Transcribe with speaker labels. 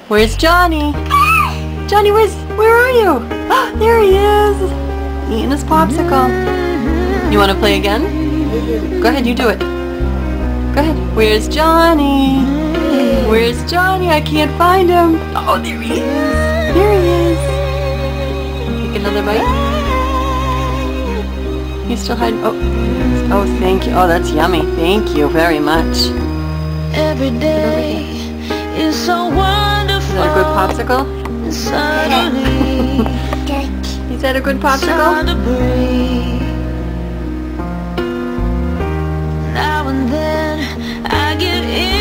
Speaker 1: Where's Johnny? Johnny, where are you? There he is! Eating his popsicle. You want to play again? Go ahead, you do it. Go ahead. Where's Johnny? Where's Johnny? I can't find him. Oh, there he is. There he is. Take another bite. He's still hiding. Oh, thank you. Oh, that's yummy. Thank you very much.
Speaker 2: Every day is so wonderful.
Speaker 1: Is that a good popsicle? Is that a good popsicle?
Speaker 2: Now and then I get in